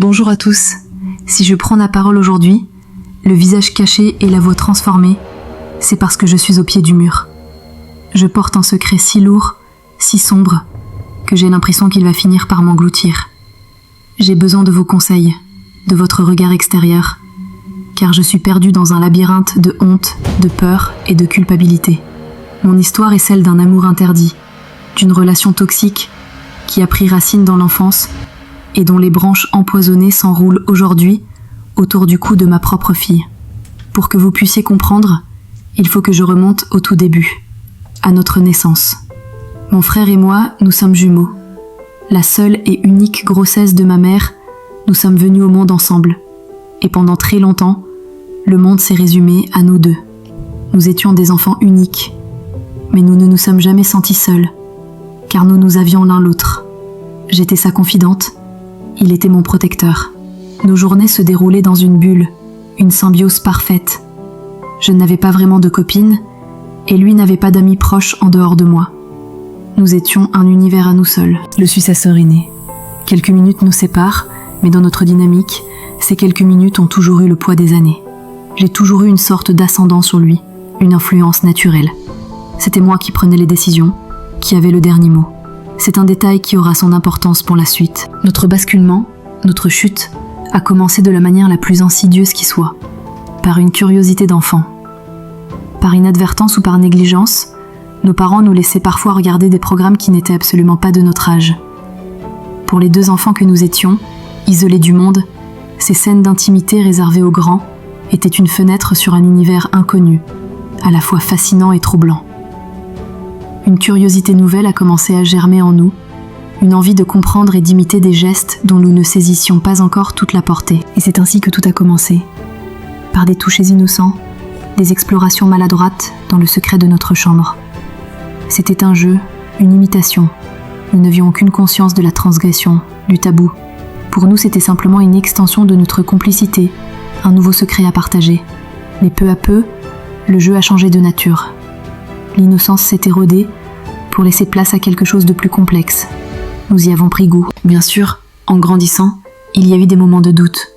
Bonjour à tous. Si je prends la parole aujourd'hui, le visage caché et la voix transformée, c'est parce que je suis au pied du mur. Je porte un secret si lourd, si sombre, que j'ai l'impression qu'il va finir par m'engloutir. J'ai besoin de vos conseils, de votre regard extérieur, car je suis perdue dans un labyrinthe de honte, de peur et de culpabilité. Mon histoire est celle d'un amour interdit, d'une relation toxique qui a pris racine dans l'enfance et dont les branches empoisonnées s'enroulent aujourd'hui autour du cou de ma propre fille. Pour que vous puissiez comprendre, il faut que je remonte au tout début, à notre naissance. Mon frère et moi, nous sommes jumeaux. La seule et unique grossesse de ma mère, nous sommes venus au monde ensemble. Et pendant très longtemps, le monde s'est résumé à nous deux. Nous étions des enfants uniques, mais nous ne nous sommes jamais sentis seuls, car nous nous avions l'un l'autre. J'étais sa confidente, il était mon protecteur. Nos journées se déroulaient dans une bulle, une symbiose parfaite. Je n'avais pas vraiment de copine, et lui n'avait pas d'amis proches en dehors de moi. Nous étions un univers à nous seuls. Je suis sa sœur aînée. Quelques minutes nous séparent, mais dans notre dynamique, ces quelques minutes ont toujours eu le poids des années. J'ai toujours eu une sorte d'ascendant sur lui, une influence naturelle. C'était moi qui prenais les décisions, qui avait le dernier mot. C'est un détail qui aura son importance pour la suite. Notre basculement, notre chute, a commencé de la manière la plus insidieuse qui soit, par une curiosité d'enfant. Par inadvertance ou par négligence, nos parents nous laissaient parfois regarder des programmes qui n'étaient absolument pas de notre âge. Pour les deux enfants que nous étions, isolés du monde, ces scènes d'intimité réservées aux grands étaient une fenêtre sur un univers inconnu, à la fois fascinant et troublant. Une curiosité nouvelle a commencé à germer en nous, une envie de comprendre et d'imiter des gestes dont nous ne saisissions pas encore toute la portée. Et c'est ainsi que tout a commencé, par des touchés innocents, des explorations maladroites dans le secret de notre chambre. C'était un jeu, une imitation. Nous n'avions aucune conscience de la transgression, du tabou. Pour nous, c'était simplement une extension de notre complicité, un nouveau secret à partager. Mais peu à peu, le jeu a changé de nature. L'innocence s'est érodée pour laisser place à quelque chose de plus complexe. Nous y avons pris goût. Bien sûr, en grandissant, il y a eu des moments de doute.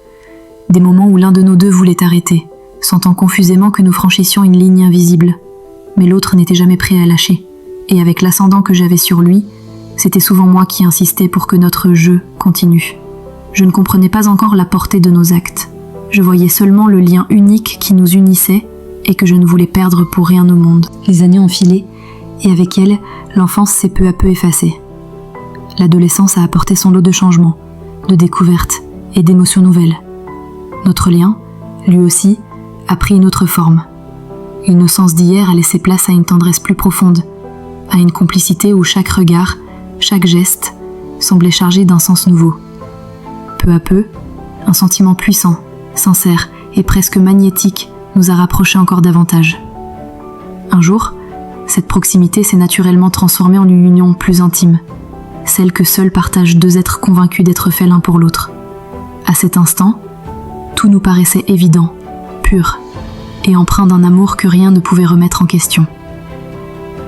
Des moments où l'un de nous deux voulait arrêter, sentant confusément que nous franchissions une ligne invisible. Mais l'autre n'était jamais prêt à lâcher. Et avec l'ascendant que j'avais sur lui, c'était souvent moi qui insistais pour que notre jeu continue. Je ne comprenais pas encore la portée de nos actes. Je voyais seulement le lien unique qui nous unissait et que je ne voulais perdre pour rien au monde. Les années ont filé, et avec elles, l'enfance s'est peu à peu effacée. L'adolescence a apporté son lot de changements, de découvertes et d'émotions nouvelles. Notre lien, lui aussi, a pris une autre forme. L'innocence d'hier a laissé place à une tendresse plus profonde, à une complicité où chaque regard, chaque geste, semblait chargé d'un sens nouveau. Peu à peu, un sentiment puissant, sincère et presque magnétique nous a rapprochés encore davantage. Un jour, cette proximité s'est naturellement transformée en une union plus intime, celle que seuls partagent deux êtres convaincus d'être faits l'un pour l'autre. À cet instant, tout nous paraissait évident, pur, et empreint d'un amour que rien ne pouvait remettre en question.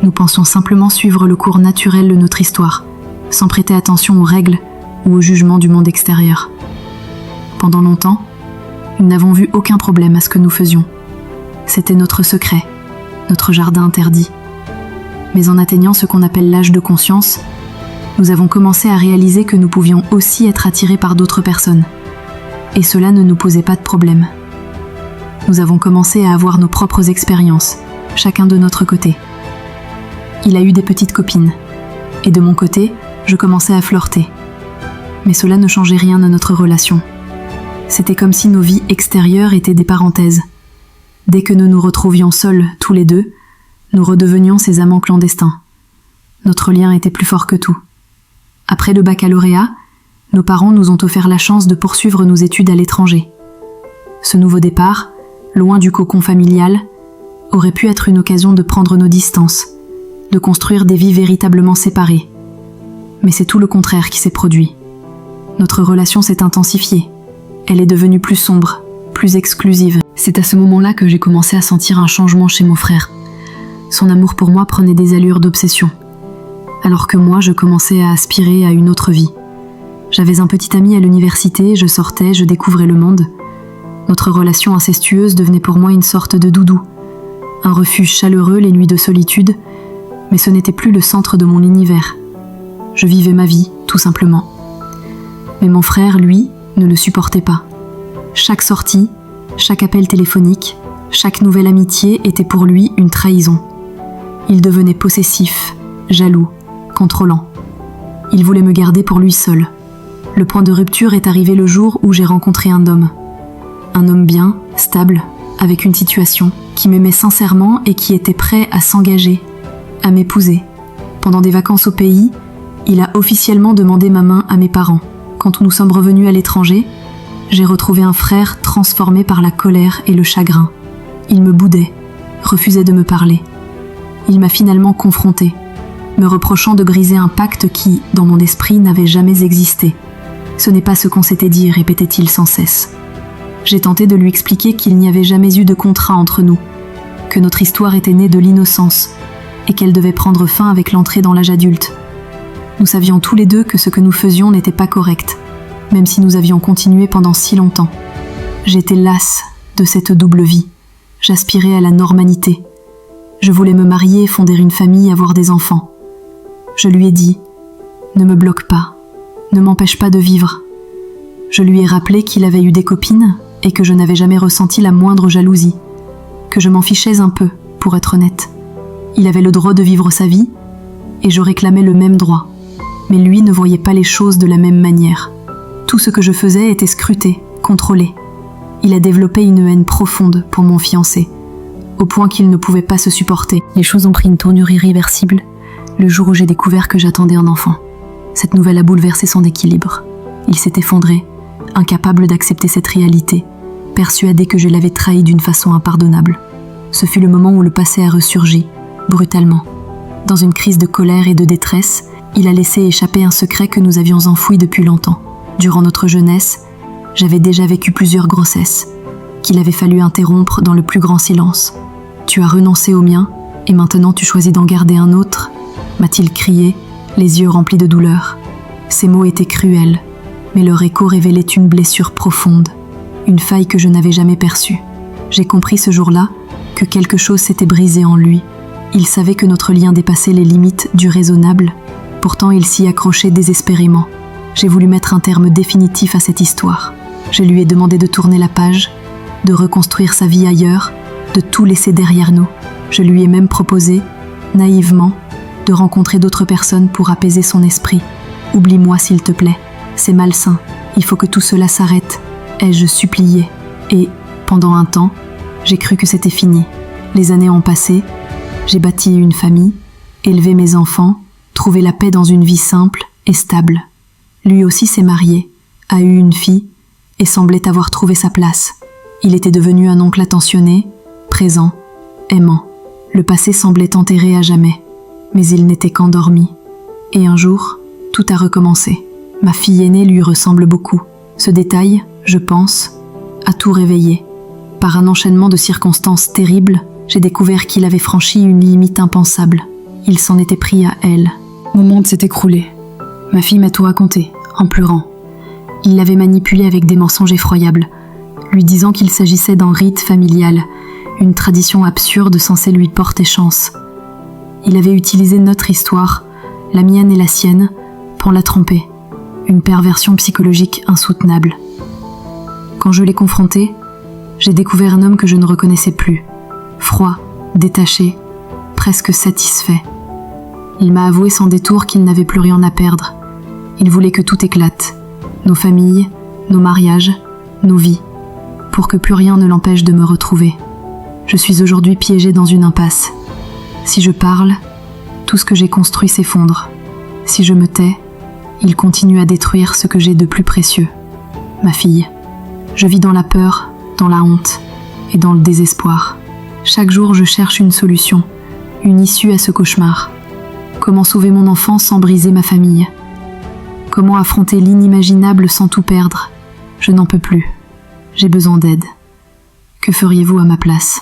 Nous pensions simplement suivre le cours naturel de notre histoire, sans prêter attention aux règles ou aux jugements du monde extérieur. Pendant longtemps, nous n'avons vu aucun problème à ce que nous faisions. C'était notre secret, notre jardin interdit. Mais en atteignant ce qu'on appelle l'âge de conscience, nous avons commencé à réaliser que nous pouvions aussi être attirés par d'autres personnes. Et cela ne nous posait pas de problème. Nous avons commencé à avoir nos propres expériences, chacun de notre côté. Il a eu des petites copines, et de mon côté, je commençais à flirter. Mais cela ne changeait rien à notre relation. C'était comme si nos vies extérieures étaient des parenthèses. Dès que nous nous retrouvions seuls, tous les deux, nous redevenions ces amants clandestins. Notre lien était plus fort que tout. Après le baccalauréat, nos parents nous ont offert la chance de poursuivre nos études à l'étranger. Ce nouveau départ, loin du cocon familial, aurait pu être une occasion de prendre nos distances, de construire des vies véritablement séparées. Mais c'est tout le contraire qui s'est produit. Notre relation s'est intensifiée. Elle est devenue plus sombre, plus exclusive. C'est à ce moment-là que j'ai commencé à sentir un changement chez mon frère. Son amour pour moi prenait des allures d'obsession, alors que moi je commençais à aspirer à une autre vie. J'avais un petit ami à l'université, je sortais, je découvrais le monde. Notre relation incestueuse devenait pour moi une sorte de doudou, un refuge chaleureux les nuits de solitude, mais ce n'était plus le centre de mon univers. Je vivais ma vie, tout simplement. Mais mon frère, lui, ne le supportait pas. Chaque sortie, chaque appel téléphonique, chaque nouvelle amitié était pour lui une trahison. Il devenait possessif, jaloux, contrôlant. Il voulait me garder pour lui seul. Le point de rupture est arrivé le jour où j'ai rencontré un homme. Un homme bien, stable, avec une situation, qui m'aimait sincèrement et qui était prêt à s'engager, à m'épouser. Pendant des vacances au pays, il a officiellement demandé ma main à mes parents. Quand nous sommes revenus à l'étranger, j'ai retrouvé un frère transformé par la colère et le chagrin. Il me boudait, refusait de me parler. Il m'a finalement confrontée, me reprochant de briser un pacte qui, dans mon esprit, n'avait jamais existé. Ce n'est pas ce qu'on s'était dit, répétait-il sans cesse. J'ai tenté de lui expliquer qu'il n'y avait jamais eu de contrat entre nous, que notre histoire était née de l'innocence et qu'elle devait prendre fin avec l'entrée dans l'âge adulte. Nous savions tous les deux que ce que nous faisions n'était pas correct, même si nous avions continué pendant si longtemps. J'étais lasse de cette double vie. J'aspirais à la normalité. Je voulais me marier, fonder une famille, avoir des enfants. Je lui ai dit « Ne me bloque pas, ne m'empêche pas de vivre ». Je lui ai rappelé qu'il avait eu des copines et que je n'avais jamais ressenti la moindre jalousie, que je m'en fichais un peu, pour être honnête. Il avait le droit de vivre sa vie et je réclamais le même droit. Mais lui ne voyait pas les choses de la même manière. Tout ce que je faisais était scruté, contrôlé. Il a développé une haine profonde pour mon fiancé, au point qu'il ne pouvait pas se supporter. Les choses ont pris une tournure irréversible le jour où j'ai découvert que j'attendais un enfant. Cette nouvelle a bouleversé son équilibre. Il s'est effondré, incapable d'accepter cette réalité, persuadé que je l'avais trahi d'une façon impardonnable. Ce fut le moment où le passé a ressurgi, brutalement. Dans une crise de colère et de détresse, il a laissé échapper un secret que nous avions enfoui depuis longtemps. Durant notre jeunesse, j'avais déjà vécu plusieurs grossesses, qu'il avait fallu interrompre dans le plus grand silence. Tu as renoncé au mien, et maintenant tu choisis d'en garder un autre, m'a-t-il crié, les yeux remplis de douleur. Ces mots étaient cruels, mais leur écho révélait une blessure profonde, une faille que je n'avais jamais perçue. J'ai compris ce jour-là que quelque chose s'était brisé en lui. Il savait que notre lien dépassait les limites du raisonnable, pourtant il s'y accrochait désespérément. J'ai voulu mettre un terme définitif à cette histoire. Je lui ai demandé de tourner la page, de reconstruire sa vie ailleurs, de tout laisser derrière nous. Je lui ai même proposé, naïvement, de rencontrer d'autres personnes pour apaiser son esprit. « Oublie-moi s'il te plaît, c'est malsain, il faut que tout cela s'arrête », ai-je supplié. Et, pendant un temps, j'ai cru que c'était fini. Les années ont passé, j'ai bâti une famille, élevé mes enfants, trouvé la paix dans une vie simple et stable. Lui aussi s'est marié, a eu une fille et semblait avoir trouvé sa place. Il était devenu un oncle attentionné, présent, aimant. Le passé semblait enterré à jamais, mais il n'était qu'endormi. Et un jour, tout a recommencé. Ma fille aînée lui ressemble beaucoup. Ce détail, je pense, a tout réveillé. Par un enchaînement de circonstances terribles, j'ai découvert qu'il avait franchi une limite impensable. Il s'en était pris à elle. Mon monde s'est écroulé. Ma fille m'a tout raconté, en pleurant. Il l'avait manipulée avec des mensonges effroyables, lui disant qu'il s'agissait d'un rite familial, une tradition absurde censée lui porter chance. Il avait utilisé notre histoire, la mienne et la sienne, pour la tromper. Une perversion psychologique insoutenable. Quand je l'ai confronté, j'ai découvert un homme que je ne reconnaissais plus. Froid, détaché, presque satisfait. Il m'a avoué sans détour qu'il n'avait plus rien à perdre. Il voulait que tout éclate. Nos familles, nos mariages, nos vies, pour que plus rien ne l'empêche de me retrouver. Je suis aujourd'hui piégée dans une impasse. Si je parle, tout ce que j'ai construit s'effondre. Si je me tais, il continue à détruire ce que j'ai de plus précieux, ma fille. Je vis dans la peur, dans la honte et dans le désespoir. Chaque jour, je cherche une solution, une issue à ce cauchemar. Comment sauver mon enfant sans briser ma famille ? Comment affronter l'inimaginable sans tout perdre ? Je n'en peux plus. J'ai besoin d'aide. Que feriez-vous à ma place ?